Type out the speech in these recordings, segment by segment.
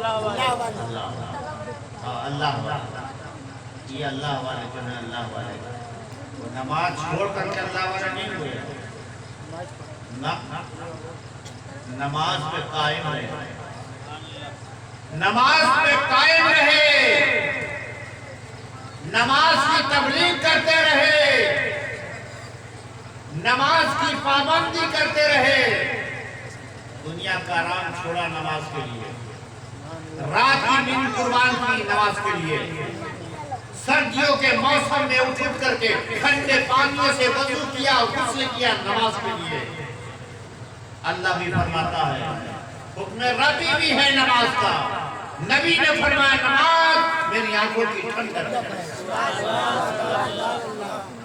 अल्लाह वाला, ये अल्लाह वाले जो है अल्लाह वाले, वो नमाज छोड़ करके अल्लाह वाला नहीं हुए ना, नमाज पे कायम रहे, नमाज पे कायम रहे, नमाज की तबलीग करते रहे, नमाज की पाबंदी करते रहे, दुनिया का आराम छोड़ा नमाज के लिए, रात की नींद कुर्बान की नमाज के लिए, सर्दियों के मौसम में उठ करके ठंडे पानियों से वजू किया, गुस्ल किया नमाज के लिए। अल्लाह भी फरमाता है, हुक्म रबी भी है नमाज का, नबी ने फरमाया नमाज मेरी आंखों की ठंडक है।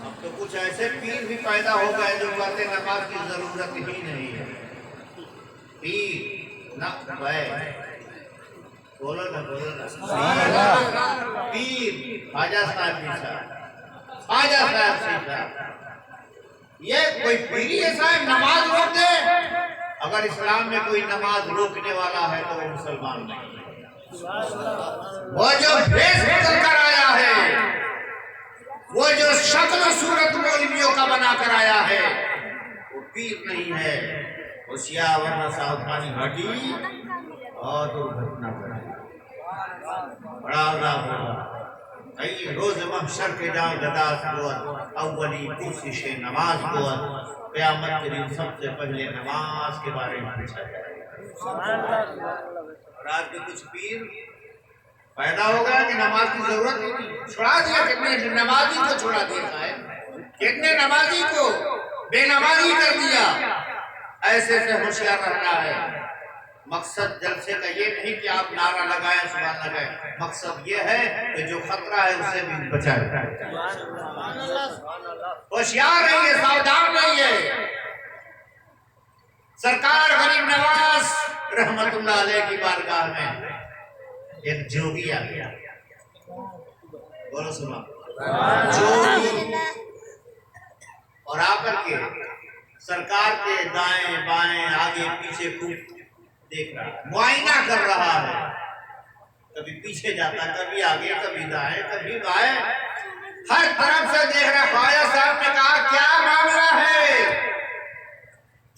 अब तो कुछ ऐसे पीर भी पैदा हो गए जो कहते नमाज की जरूरत ही नहीं है। पीर ना बोलो ना पीर ख्वाजा साहब ये कोई पीरी ऐसा है नमाज रोक दे? अगर इस्लाम में कोई नमाज रोकने वाला है तो वो मुसलमान नहीं है। वो जो भेष बदल कर आया है, वो जो शक्ल सूरत मौलवियों का बना कर आया है, वो पीर नहीं है। होशियार वरना सावधानी घटी और दुर्घटना घटी। बड़ा रोज महशर के जाओ गदास बोअत अव्वली कोशिश नमाज बोअत, क़यामत के दिन सबसे पहले नमाज के बारे में पूछा जाएगा। और आज के कुछ पीर पैदा हो गया कि नमाज की जरूरत नहीं, छुड़ा दिया, कितने नमाजी को छुड़ा दिया है, कितने नमाजी को बेनमाजी कर दिया। ऐसे से होशियार रहना है। मकसद जलसे का ये नहीं कि आप नारा लगाएं सुभान लगाएं, मकसद ये है कि जो खतरा है उससे भी बचाए। होशियार रहिए, सावधान रहिए। सरकार गरीब नवाज रहमतुल्लाह अलैह की बारगाह में एक जोगी आ गया। बोलो सुना जोगी, और आकर के सरकार के दाएं बाएं आगे पीछे खूब देख रहा, मुआयना कर रहा है। कभी पीछे जाता, कभी आगे, कभी दाएं, कभी बाएं, हर तरफ से देख रहा। ख्वाजा साहब ने कहा क्या मामला है,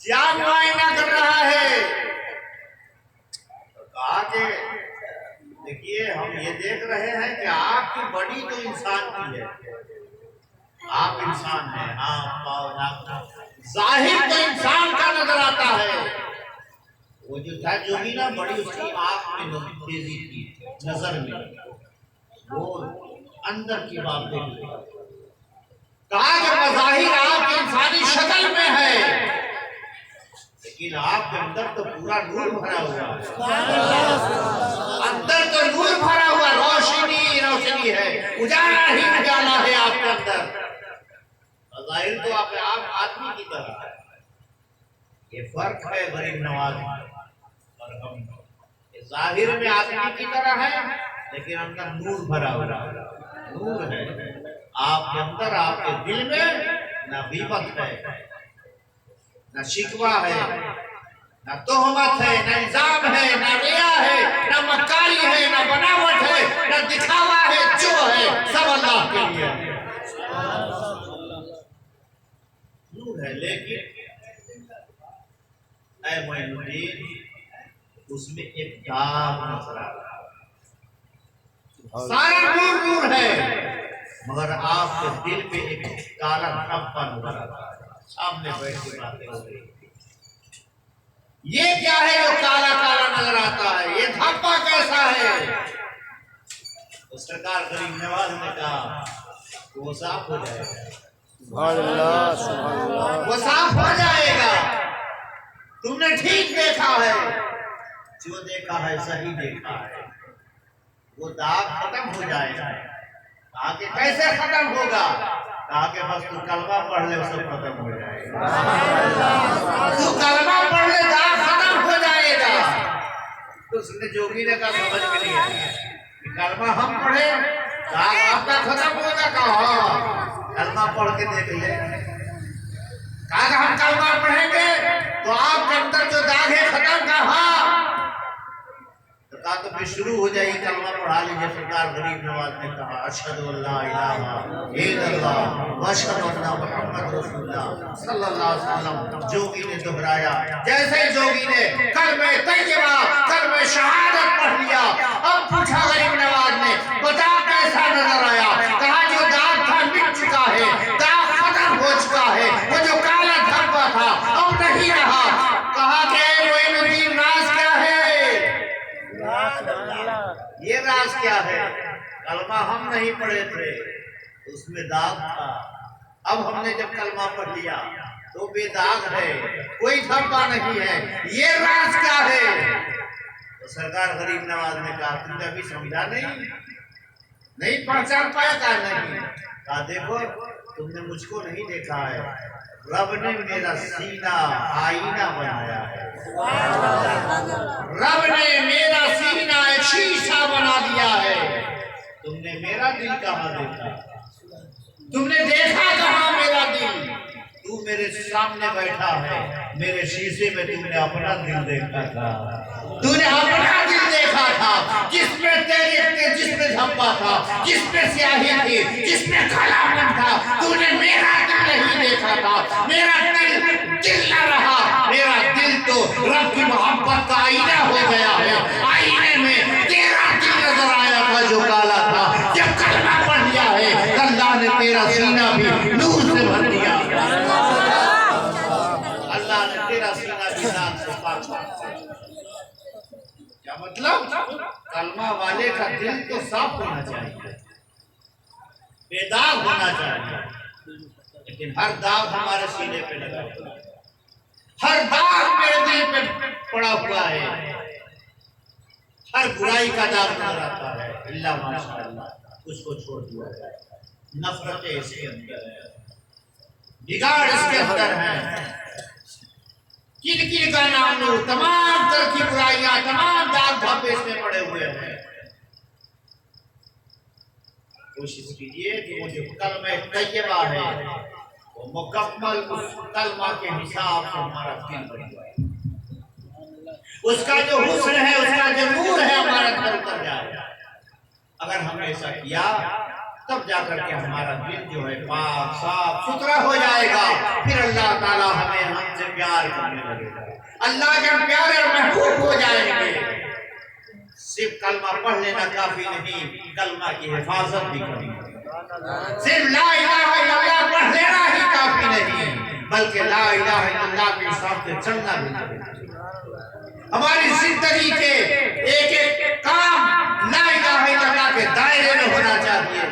क्या मुआयना कर रहा है? तो कहा कि देखिए हम ये देख रहे हैं कि आपकी बॉडी तो इंसान की है, आप इंसान हैं, आप पाओ नाक, जाहिर तो इंसान का नजर आता है। वो जो था जोगी ना, बड़ी उसकी आंख में तेजी थी, नजर में, वो अंदर की बात देख रही। कहा कि मज़ाहिर आपकी इंसानी शक्ल में है, लेकिन आपके अंदर तो पूरा नूर भरा हुआ है, अंदर तो नूर भरा हुआ, रोशनी रोशनी है, उजाला ही उजाला है आपके अंदर। मज़ाहिर तो आप आदमी की तरह है। ये फर्क है गरीब नवाज और हम। जाहिर में आदमी की तरह है, लेकिन अंदर नूर भरा हुआ, नूर है आपके अंदर, आपके दिल में। ना गीबत है, ना शिकवा है, ना तोहमत है, ना इल्जाम है, ना रिया है, ना मक्कारी है, ना बनावट है, ना दिखावा है, जो है सब अल्लाह के लिए नूर है। लेकिन ऐ मोइनुद्दीन, उसमें एक दाग नजर आ रहा है, सारा नूर नूर है, मगर आपके दिल पे एक काला धब्बा नजर आ रहा है। सामने बैठ के बातें हो रही, ये क्या है जो काला काला नजर आता है, ये धब्बा कैसा है? तो सरकार गरीब नवाज ने कहा वो साफ हो जाएगा, वो साफ हो जाएगा। तुमने ठीक देखा है, जो देखा है सही देखा है, वो दाग खत्म हो जाएगा। कहा कि कैसे खत्म होगा? कहा कि बस तू कलमा पढ़ ले, सब खत्म हो जाएगा। तू कलमा पढ़ ले, दाग खत्म हो जाएगा। तो उसने जोगी ने कहा समझ में नहीं आया, कलमा हम पढ़े दाग आपका खत्म होगा? कहा कलमा पढ़ के देख ले। कहा हम कलमा पढ़ेंगे तो आपके अंदर जो दाग है खत्म। कहा तो फिर शुरू हो जाएगी, कलमा पढ़ा लीजिए। सरकार गरीब नवाज ने कहा अशहदु अल्ला इलाहा इल्लल्लाह व अशहदु अन्ना मुहम्मद रसूलुल्लाह सल्लल्लाहु अलैहि वसल्लम। जोगी ने दोहराया, जैसे जोगी ने कलमे तैयबा कलमे शहादत पढ़ लिया, अब पूछा गरीब नवाज ने, बता कैसा नजर आया? कहा जो दाग था मिट चुका है, दाग खत्म हो चुका है, वो जो काला धब्बा था अब नहीं रहा। कहा कि मोइनुद्दीन राज क्या है? ये राज क्या है? कलमा हम नहीं पढ़े थे, उसमें दाग था। अब हमने जब कलमा पढ़ लिया तो बेदाग है, कोई धब्बा नहीं है। ये राज क्या है? तो सरकार गरीब नवाज ने कहा तुमने अभी समझा नहीं पहचान पाया? कहा नहीं। कहा देखो तुमने मुझको नहीं देखा है, रब ने मेरा सीना आईना बनाया है। रब ने मेरा सीना एक शीशा बना दिया है। तुमने मेरा दिल कहाँ देखा? तुमने देखा कहाँ मेरा दिल? तू मेरे सामने बैठा है, मेरे शीशे में तुमने अपना दिल देखा था। तूने अपना दिल देखा था, जिसमें धब्बा था, जिसमें स्याही थी, जिसमें कालापन था। तूने मेरा दिल नहीं देखा था। मेरा दिल न रहा। मेरा दिल तो रब की मोहब्बत का आईना हो गया है। आईने में तेरा दिल नजर आया था जो काला था। जब कलमा पढ़ लिया है, अल्लाह ने तेरा सीना भी नूर से भर दिया। अल्लाह ने तेरा सीना भी नाक से पाक कर दिया। क्या मतलब? कलमा वाले का दिल तो साफ होना चाहिए, बेदाग होना चाहिए। लेकिन हर दाग हमारे सीने पे लगा हुआ है, हर दाग मेरे दिल पे पड़ा हुआ है, हर बुराई का दाग नजर आता है। इल्ला माशाअल्लाह उसको छोड़ दिया जाए। नफरतें इसके अंदर है, बिगाड़ इसके अंदर है, किन का नाम लो, तमाम तरह की बुराइयां, तमाम दाग धब्बे इसमें पड़े हुए हैं। कोशिश कीजिए कि वो जो कलमा तैयबा है वो मुकम्मल उस कलमा के हिसाब से हमारा दिल बन जाए, उसका जो हुस्न है, उसका जो नूर है हमारा अंदर उतर जाए। अगर हमने ऐसा किया तब जाकर के हमारा दिल जो है पाक साफ सुथरा हो जाएगा। फिर अल्लाह ताला हमें हमसे प्यार करने लगेगा, अल्लाह के प्यारे और महबूब हो जाएंगे। सिर्फ कलमा पढ़ लेना काफी नहीं, कलमा की हिफाजत भी करनी है। सिर्फ ला इलाहा इल्लल्लाह पढ़ लेना ही काफी नहीं, बल्कि ला इलाहा इल्लल्लाह के हिसाब से चलना भी चाहिए। हमारी जिंदगी के एक एक काम ला इलाहा इल्लल्लाह के दायरे में होना चाहिए।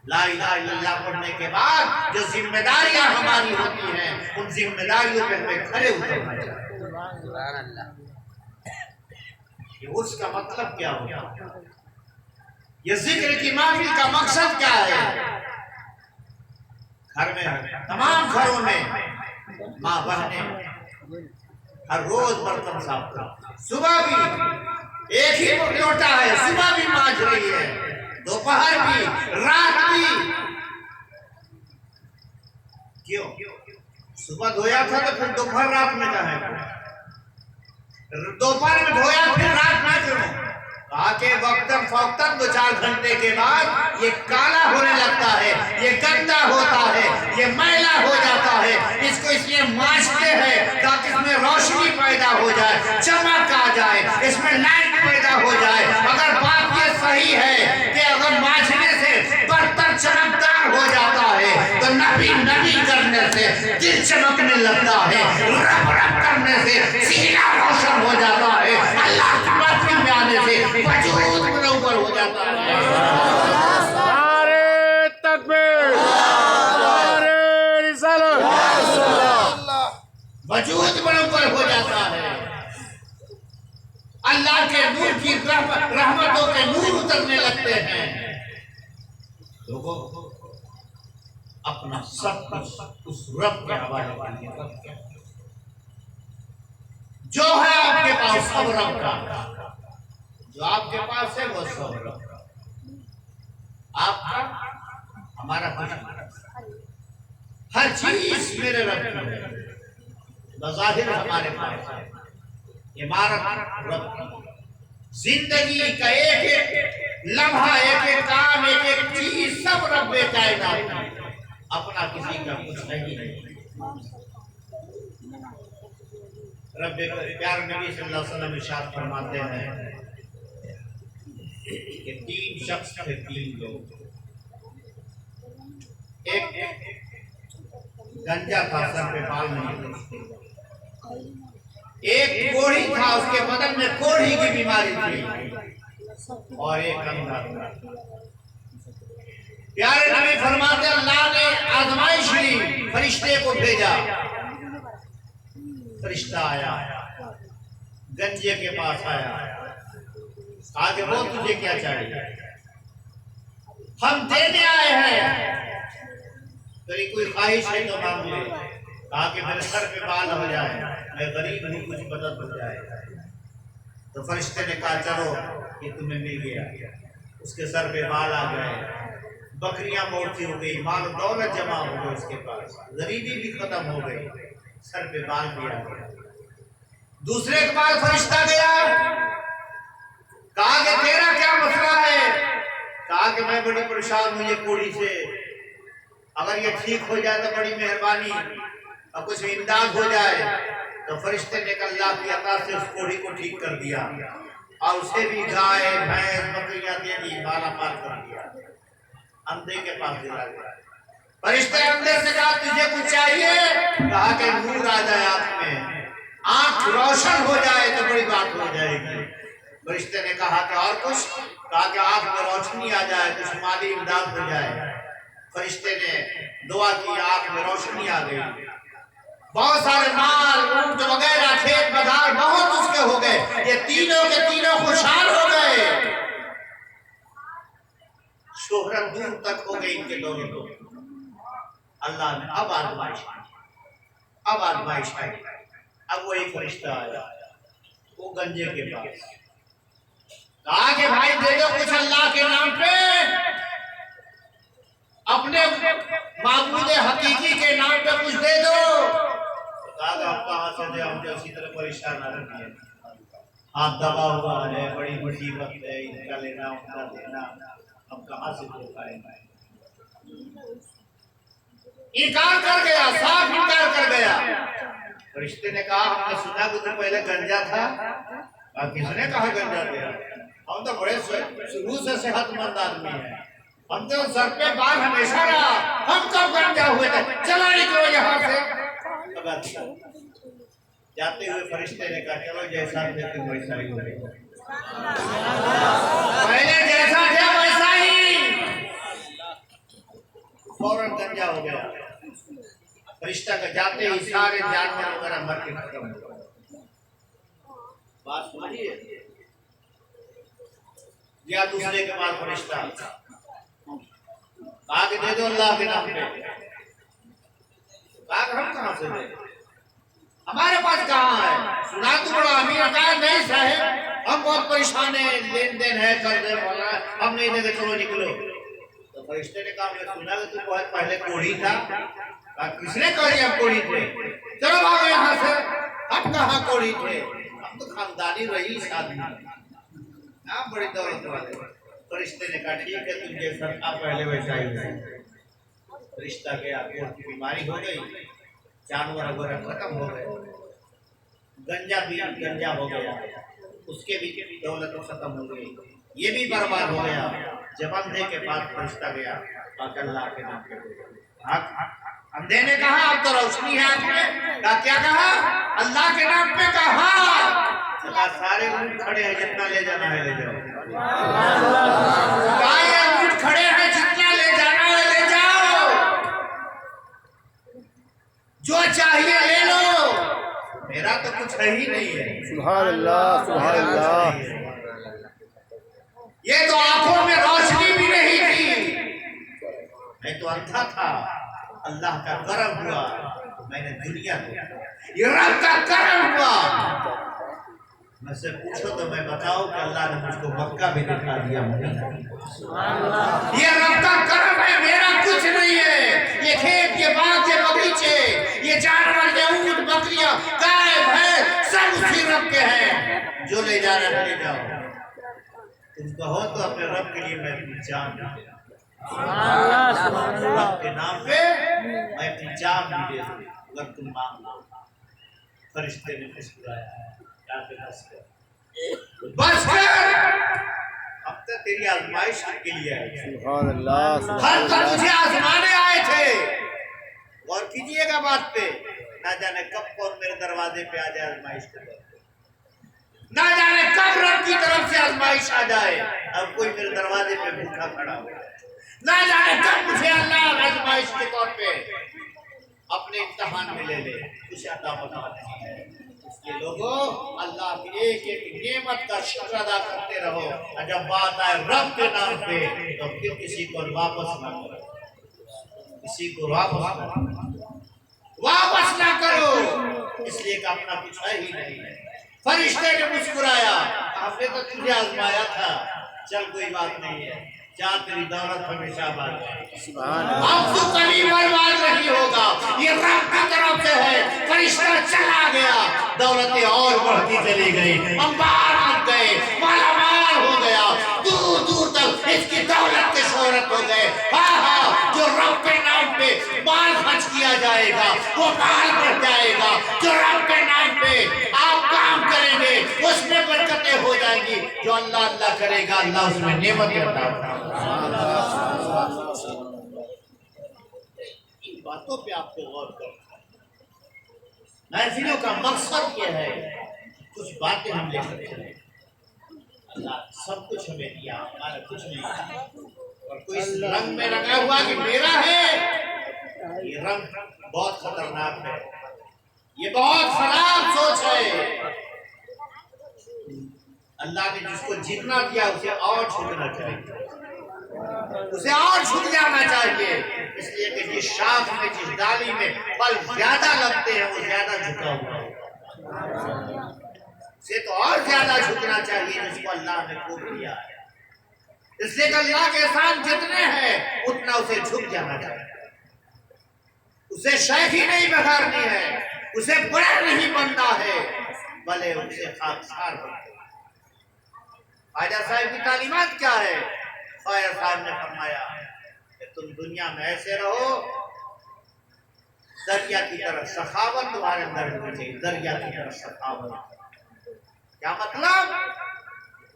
ला इलाहा इल्लल्लाह पढ़ने के बाद जो जिम्मेदारियां हमारी होती हैं, उन जिम्मेदारियों पे हमें खड़े उतरना चाहिए। उसका मतलब क्या होगा? ये जिक्र की महफिल का मकसद क्या है? घर में, तमाम घरों में माँ बहनें हर रोज बर्तन साफ करती, सुबह भी एक ही लोटा है, सुबह भी मांज रही है, दोपहर भी, रात भी। क्यों? सुबह धोया था तो फिर दोपहर रात में कहा, दोपहर में धोया फिर रात में क्यों? कहा कि वक्तन फौक्तन 2-4 घंटे के बाद ये काला होने लगता है, ये गंदा होता है, ये मैला हो जाता है। इसको इसलिए मांजते हैं ताकि इसमें रोशनी पैदा हो जाए, चमक आ जाए, इसमें लाइट पैदा हो जाए। अगर बात ये सही है कि अगर मांजने से बर्तन चमकदार हो जाता है तो नबी करने से दिल चमकने लगता है, रब रब करने से सीना रोशन हो जाता है, अल्लाह की महफिल में आने से वजूद मुनव्वर हो जाता है। नारे तकबीर, नारे रिसालत, वजूद मुनव्वर हो जाता है। अल्लाह के नूर की रहमतों के नूर उतरने लगते हैं। लोगों अपना सब कुछ उस रब के हवाले कीजिए। जो है आपके पास सब रब का, जो आपके पास है वो सब रब का, आपका हमारा हर चीज मेरे रब की है। बज़ाहिर हमारे पास है, इमारत रब की, जिंदगी का एक एक लम्हा, एक एक काम, एक एक चीज सब रब्बे कायनात है, अपना किसी का कुछ नहीं है। रब्बे प्यार नबी सल्लल्लाहु अलैहि वसल्लम इरशाद फरमाते हैं कि तीन शख्स थे, तीन लोग। एक गंजा था, सर पे बाल नहीं थे। एक कोढ़ी था, उसके बदन में कोढ़ी की बीमारी थी। और एक अंधा था। प्यारे नबी फरमाते अल्लाह ने आजमाइश ली, फरिश्ते को भेजा। फरिश्ता आया, गंजे के पास आया, आगे वो तुझे क्या चाहिए? हम देने आए हैं, तेरी कोई ख्वाहिश है तो मांग ले। कहा कि मेरे सर पे बाल हो जाए, मैं गरीब हूँ, कुछ मदद हो जाए। तो फरिश्ते ने कहा चलो, ये तुम्हें मिल गया। उसके सर पे बाल आ गए, बकरियां मोटी हो गई, माल दौलत जमा हो गई उसके पास, गरीबी भी खत्म हो गई, सर पे बाल भी आ गया। दूसरे के पास फरिश्ता गया, कहा कि तेरा क्या मसला है? कहा कि मैं बड़ी परेशान हूँ ये कोढ़ी से, अगर ये ठीक हो जाए तो बड़ी मेहरबानी, और कुछ इमदाद हो जाए। तो फरिश्ते ने अल्लाह की अता से उस कोढ़ी को ठीक कर दिया, और उसे भी गाय भैंस बकरियां दे दी, माला माल कर दिया। अंधे के पास दिला गया। फरिश्ते अंधे से कहा तुझे कुछ चाहिए? कहा कि नूर आ जाए आंख में, आंख रोशन हो जाए तो बड़ी बात हो जाएगी। फरिश्ते ने कहा कि और कुछ? कहा कि आंख में रोशनी आ जाए, कुछ माली इमदाद हो जाए। फरिश्ते ने दुआ की, आंख में रोशनी आ गई। बहुत सारे माल, ऊंट वगैरह, खेत बधार बहुत उसके हो गए। ये तीनों के तीनों खुशहाल हो गए। शोहरत दूर तक हो गई इनके दोनों को। अल्लाह ने अब आजमाइश आई। अब वो एक फरिश्ता आया, वो गंजे के पास, कहा कि भाई दे दो कुछ अल्लाह के नाम पे, अपने माबूद हकीकी के नाम पे कुछ दे दो। आप कहाँ से दे, हम उसी तरह परेशान आ रही है, हाथ दबा हुआ है, बड़ी मुसीबत है, इनका लेना उनका देना, हम कहाँ से दे पाएंगे? इनकार कर गया, साफ इनकार कर गया। फरिश्ते ने कहा हमने सुना कि तू पहले गंजा था। और किसने कहा गंजा था? हम तो बड़े शुरू से सेहतमंद आदमी हैं, हम तो सर पे बाल हमेशा रहा, हम कब गंजा हुए थे? चलो निकलो यहाँ से। जाते हुए फरिश्ते ने कहा चलो जैसा थे वैसा ही करेगा, पहले जैसा थे वैसा ही। फौरन गंजा हो गया। फरिश्ता का जाते ही सारे जानवर वगैरह मर के खत्म हो गए। बात समझिए। या दूसरे के बाद फरिश्ता आगे दे दो अल्लाह के नाम पे। हम कहाँ से दे, हमारे पास कहाँ है? सुना तो बड़ा अमीर का नहीं साहब, हम बहुत परेशान है, लेन देन है, कर्ज वाला, हम नहीं देंगे, चलो निकलो। तो फरिश्ते ने कहा मैं सुना कि तू बहुत पहले कोढ़ी था। किसने कहा हम कोढ़ी थे? चलो भागो यहाँ से। हम कहाँ कोढ़ी थे, हम तो खानदानी रईस आदमी, आप बड़ी दौलत वाले। फरिश्ते ने कहा ठीक है, तुम जैसा था पहले वैसा ही है। रिश्ता गया, कोढ़ की बीमारी हो गई, जानवर वगैरह खत्म हो गए, गंजा भी गंजा हो गया, उसके भी दौलत खत्म हो गई, ये भी बर्बाद हो गया। जब अंधे के पास फरिश्ता गया, अल्लाह के नाम पे अंधे ने कहा अब तो रोशनी है आंख में। क्या कहा? अल्लाह के नाम पे कहा। सारे ऊँट खड़े हैं, जितना ले जाना है ले जाओ। ऊँट खड़े हैं, जितना ले जाना है ले जाओ, जो चाहिए ले लो, मेरा तो कुछ है ही नहीं है। सुभान अल्लाह, सुभान अल्लाह। ये तो आंखों में रोशनी भी नहीं थी, मैं तो अंधा था, अल्लाह का करम हुआ, मैंने दुनिया देखा, ये रब का करम हुआ। मुझसे पूछो तो मैं बताऊं कि अल्लाह ने मुझको मक्का भी दिखा दिया। ये रब का करम है, मेरा कुछ नहीं है। ये खेत, ये बाग, ये बगीचे, ये जानवर, ये ऊँट बकरियां, गाय भैंस सब उसी रब के हैं। जो ले जा रहे ले जाओ, तुम कहो तो अपने रब के लिए मैं अपनी जान दे दूं। अल्लाह रब के नाम पे मैं अपनी जान भी दे दूं अगर तुम मांग लो। फरिश्ते ने मुस्कुराया, क्या बस कर, हम तो तेरी आजमाइश के लिए आए थे। सुभान अल्लाह हर तुझे आजमाने आए थे। गौर कीजिएगा बात पे, ना जाने कब कौन मेरे दरवाजे पे आ जाए आजमाइश के तौर पे, ना जाने कब रब की तरफ से आजमाइश आ जाए। अब कोई मेरे दरवाजे पे भूखा खड़ा हो, ना जाने कब मुझे अल्लाह आजमाइश के तौर पे अपने इम्तिहान में ले ले, उसे अता पता नहीं है। इसलिए लोगों, अल्लाह की एक एक नेमत का शुक्र अदा करते रहो, और जब बात आए रब के नाम पे तो फिर किसी को वापस ना करो, किसी को वापस ना करो, इसलिए कि अपना कुछ है ही नहीं है। फरिश्ते ने मुस्कुराया, हमने तो तुझे आजमाया था, चल कोई बात नहीं है, जा तेरी दौलत हमेशा बात है, अब तू कभी बर्बाद नहीं होगा, ये रब की तरफ से है। फरिश्ता चला गया, दौलतें और बढ़ती चली गई, अंबार लग गए, मालामाल हो गया, दूर दूर तक इसकी दौलत के शोहरत हो गए। हाँ हाँ, जो रब के नाम पे माल खर्च किया जाएगा वो माल बढ़ जाएगा। जो रब के नाम पे आप काम करेंगे उसमें बरकतें हो जाएंगी। जो अल्लाह अल्लाह करेगा अल्लाह उसमें नेमतें अता फरमाएगा। इन बातों पे आपको गौर करना है। महफिलों का मकसद यह है कुछ बातें हम लेकर चले। अल्लाह सब कुछ हमें दिया, हमारा कुछ नहीं दिया। और कोई इस रंग में रंगा हुआ कि मेरा है, ये रंग बहुत खतरनाक है, ये बहुत खराब सोच है। अल्लाह ने जिसको जितना दिया उसे और झुकना चाहिए, उसे और झुक जाना चाहिए। इसलिए कि जिस शाख में, जिस डाली में फल ज्यादा लगते हैं वो ज्यादा झुका हुआ है, उसे तो और ज्यादा झुकना चाहिए जिसको अल्लाह ने खूब दिया है। इसलिए कि अल्लाह के एहसान जितने हैं उतना उसे झुक जाना चाहिए। उसे शेखी नहीं बघारनी है, उसे बड़ा नहीं बनना है, भले उसे खाकसार बनना है। ख्वाजा साहब की तालीमात क्या है? ख्वाजा साहब ने फरमाया कि तुम दुनिया में ऐसे रहो, दरिया की तरह सखावत तुम्हारे अंदर होनी चाहिए। दरिया की तरह सखावत क्या मतलब?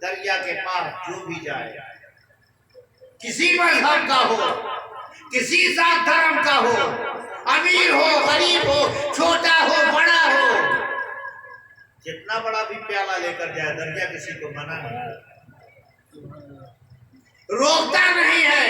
दरिया के पास जो भी जाए, किसी मजहब का हो, किसी जात धर्म का हो, अमीर हो, गरीब हो, छोटा हो, बड़ा हो, जितना बड़ा भी प्याला लेकर जाए, दरिया किसी को मना नहीं, रोकता नहीं है,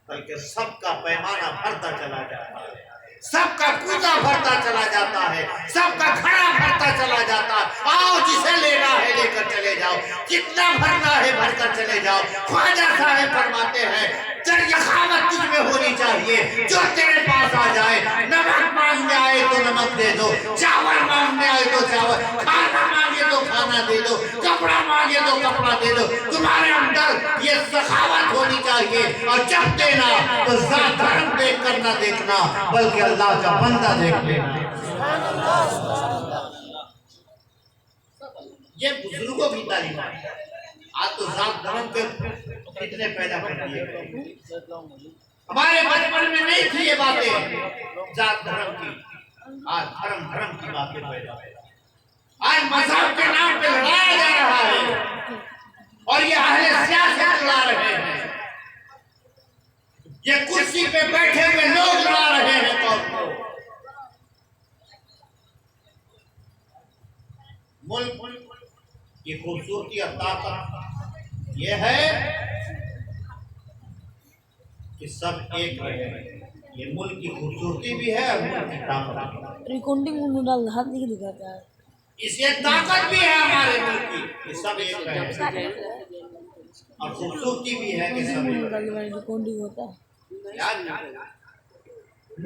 बल्कि सबका पैमाना भरता चला जाता है, सबका कूदा भरता चला जाता है, सबका घड़ा भरता चला जाता है। आओ, जिसे लेना है लेकर चले जाओ, जितना भरना है भरकर चले जाओ। ख्वाजा साहब फरमाते हैं दरियाखावत तुझ में होनी चाहिए, जो तेरे पास आ जाए, नमक मांगने आए तो नमक दे दो, चावल मांगने आए तो चावल, खाना मांगे तो खाना दे दो, कपड़ा मांगे तो कपड़ा दे दो। तुम्हारे अंदर ये सखावत होनी चाहिए, और जब देना तो जात धर्म देख कर ना देखना, बल्कि अल्लाह का बंदा देख लेना। ये बुजुर्गों की तालीम है। आज तो जात धर्म के कितने पैदा कर दिए गए। हमारे बचपन में नहीं थी ये बातें जात धर्म की, आज धर्म की बातें पैदा है। आज मजहब के नाम पे लड़ाया जा रहा है, और ये अहले सियासत लड़ा रहे हैं, ये कुर्सी पे बैठे हुए लोग लड़ा रहे हैं कौम को। मुल्क की खूबसूरती और ताकत ये है कि सब एक रहे। ये मुल्क की खूबसूरती भी है और मुल्क की ताकत भी है। रिकॉर्डिंग में डाल हाथ नहीं दिखाता है। इसलिए ताकत भी है हमारे मुल्क की, ये सब एक रहे, और खूबसूरती भी है कि सब एक रहे। रिकॉर्डिंग होता है।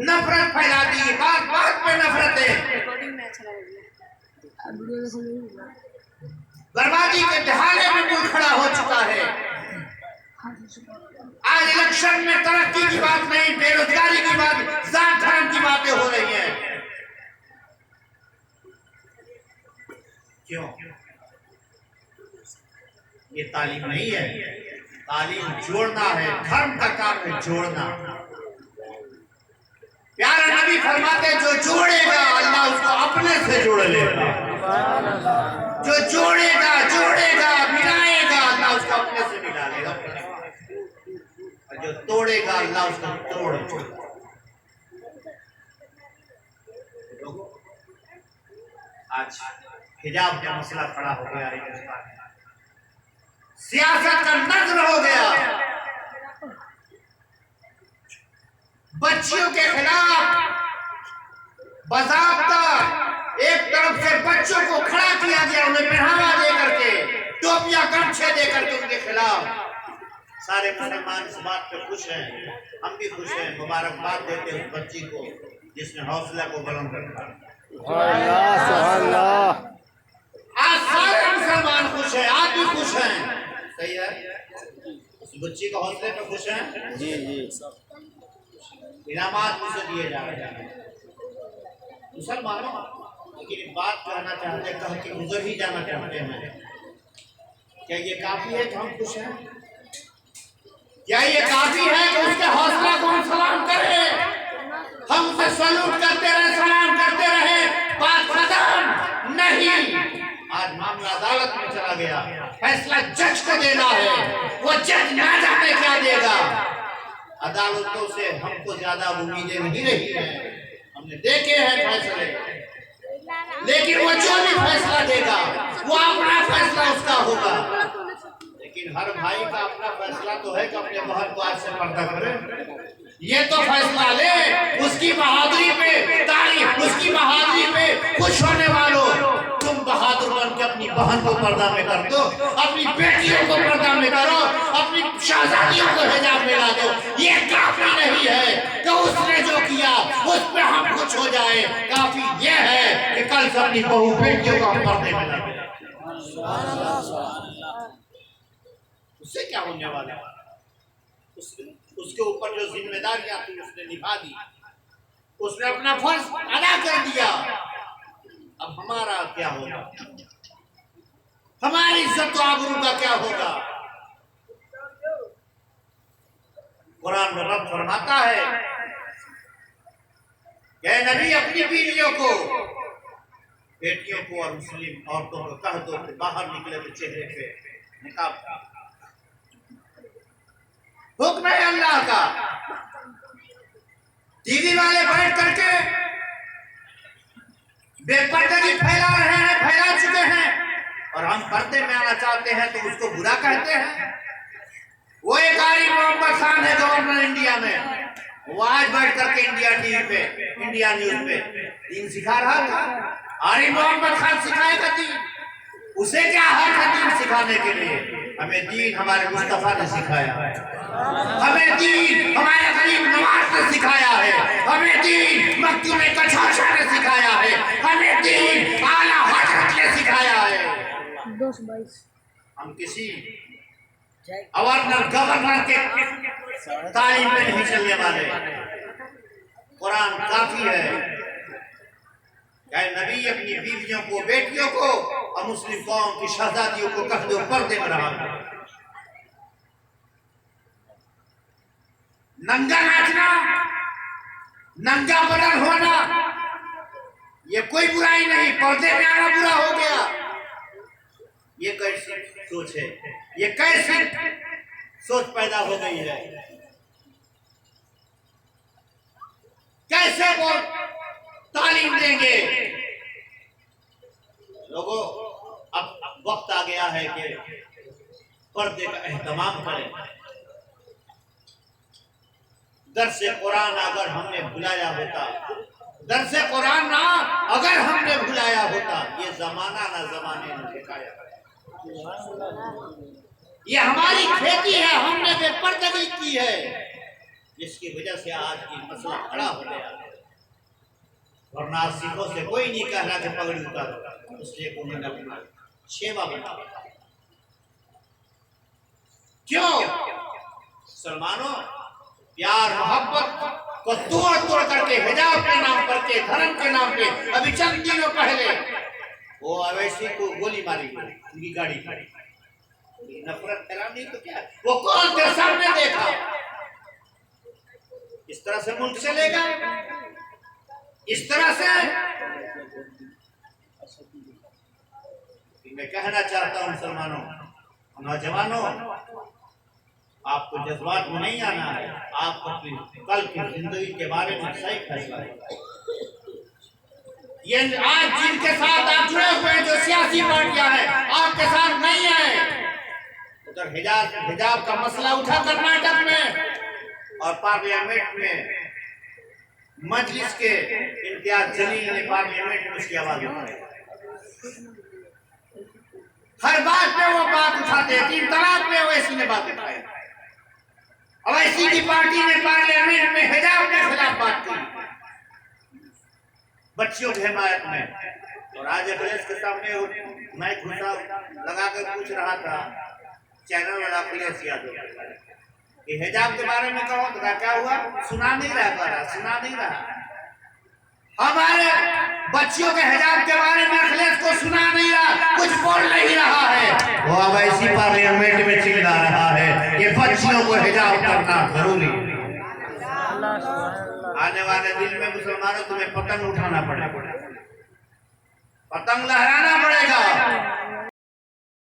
नफरत फैला दी, बात बात पे नफरतें, बर्बादी के दहाड़े में मुल्क खड़ा हो चुका है। आज इलेक्शन में तरक्की की बात नहीं, बेरोजगारी की बात, जात धर्म की बातें हो रही हैं। क्यों? ये तालीम नहीं है। तालीम जोड़ना है, धर्म का काम है जोड़ना। प्यारा नबी फरमाते जो जोड़ेगा अल्लाह उसको अपने से जोड़ लेगा। जो जोड़ेगा जोड़ेगा मिलाएगा अल्लाह उसको अपने से मिला लेगा। और जो तोड़ेगा अल्लाह उसको तोड़ देगा। आज हिजाब का मसला खड़ा हो गया हिंदुस्तान में, सियासत का नज्र हो गया, बच्चियों के खिलाफ बाज़ाब्ता एक तरफ से बच्चों को खड़ा किया गया, उन्हें पहनावा दे करके, टोपियां गमछे दे करके उनके खिलाफ। सारे मुसलमान इस बात पे खुश हैं, हम भी खुश हैं, मुबारकबाद देते हैं उस बच्ची को जिसने हौसला को बुलंद रखा। आज सारे मुसलमान खुश हैं, आप भी खुश हैं, सही है। उस बच्ची के हौसले पे खुश हैं जी जी। इनामात उसे दिए जा रहे हैं मुसलमानों। लेकिन एक बात कहना चाहते कह के गुजर ही जाना चाहते हैं, क्या ये काफी है कि हम खुश हैं? क्या ये काफी है कि उसके हौसला को हम सलाम करें, हम उसे सलूट करते रहे, सलाम करते रहे, बात खत्म? नहीं। आज मामला अदालत में चला गया, फैसला जज को देना है, वो जज ना जाने क्या देगा। अदालतों से हमको ज्यादा उम्मीदें नहीं रही हैं, हमने देखे हैं फैसले, लेकिन वो जो भी फैसला देगा वो अपना फैसला उसका होगा। लेकिन हर भाई का अपना फैसला तो है कि अपने बहन को आज से पर्दा करे। ये तो फैसला ले, उसकी बहादुरी पे तारीफ, उसकी बहादुरी पे खुश होने वालों, तुम बहादुर बन के अपनी बहन को पर्दा में कर दो, अपनी बेटियों को पर्दा में करो, अपनी शहजादियों को हिजाब में ला दो। ये काफी नहीं है कि उसने जो किया उस पे हम कुछ हो जाए, काफी ये है कि कल से अपनी बहू बेटियों को हम पर्दे में ला दें। उससे क्या होने वाला है? उसके ऊपर जो जिम्मेदारियां थी उसने निभा दी, उसने अपना फर्ज अदा कर दिया। अब हमारा क्या होगा? हमारी इज्जत और आबरू का क्या होगा? कुरान में रब फरमाता है कि नबी अपनी बीवियों को, बेटियों को और मुस्लिम औरतों को कह दो कि बाहर निकले तो चेहरे पे निकाब का हुक्म है अल्लाह का। टीवी वाले बैठ करके बेपर्दगी फैला रहे हैं, फैला चुके हैं, और हम पर्दे में आना चाहते हैं तो उसको बुरा कहते हैं। वो एक आरिफ मोहम्मद खान है गवर्नर इंडिया में, वो आज बैठ करके इंडिया टीवी पे, इंडिया न्यूज पे दीन सिखा रहा था। आरिफ मोहम्मद खान सिखाएगा दीन, उसे क्या हक है दीन सिखाने के लिए? हमें दीन हमारे मुस्तफा ने सिखाया है, हमें दीन हमारे गरीब नवाज ने सिखाया है, हमें दीन मखदूम कछाछा ने सिखाया है, हमें दीन आला हजरत ने सिखाया है। हम किसी गवर्नर के तालीम में नहीं चलने वाले। कुरान काफी है। चाहे नबी अपनी बीवियों को, बेटियों को और मुस्लिम कौम की शहजादियों को कह दो पर्दे में रहा। नंगा नाचना, नंगा बदन होना, ये कोई बुराई नहीं, पर्दे में आना बुरा हो गया। ये कैसी सोच है? ये कैसी सोच पैदा हो गई है? कैसे वो तालीम देंगे? लोगों, अब वक्त आ गया है कि पर्दे का एहतमाम करें। दर्से कुरान अगर हमने भुलाया होता, दर्से कुरान ना अगर हमने भुलाया होता, ये जमाना ना जमाने ने दिखाया। ये हमारी खेती है, हमने बेपर्दगी की है, जिसकी वजह से आज ये मसला खड़ा हो गया। वरना सिखों से कोई नहीं कह रहा कि पगड़ी उतारो, इसलिए उन्होंने अपना शेवा बना। क्यों? मुसलमानों, प्यार मोहब्बत को तोड़ तोड़ करके, हिजाब के नाम पर के, धर्म के नाम पे, अभी चंद दिनों पहले वो अवैसी को गोली मारी, उनकी गाड़ी खड़ी, नफरत फैलानी तो क्या, वो कौन थे सबने देखा। इस तरह से मुल्क चलेगा, इस तरह से। मैं कहना चाहता हूं मुसलमानों, नौजवानों, आपको जज्बात में नहीं आना है, आपको अपनी कल की जिंदगी के बारे में सही फैसला करना है। ये आज जिनके साथ आप जुड़े हुए हैं, जो सियासी पार्टियां हैं, आपके साथ नहीं है। उधर हिजाब का मसला उठा कर्नाटक में, और पार्लियामेंट में मजलिस के इम्तियाज जलील ने पार्लियामेंट में उसकी आवाज उठाई। हर बात में वो बात उठाते हैं, 3 तलाक में ओवैसी ने बात उठाई। ओवैसी की पार्टी ने पार्लियामेंट में हिजाब के खिलाफ बात की, बच्चियों की हिमायत में। और आज अखिलेश के सामने मैं घुसा लगा कर पूछ रहा था चैनल वाला अखिलेश यादव, ये हिजाब के बारे में कहो तो क्या हुआ, सुना नहीं रहा, सुना नहीं रहा। हमारे बच्चियों के हिजाब के बारे में अखिलेश को सुना नहीं रहा, कुछ बोल नहीं रहा है। वो अब ऐसी पार्लियामेंट में चिल्ला रहा है कि बच्चियों को हिजाब करना जरूरी है। आने वाले दिन में मुसलमानों तुम्हें पतंग उठाना पड़ेगा, पतंग लहराना पड़ेगा।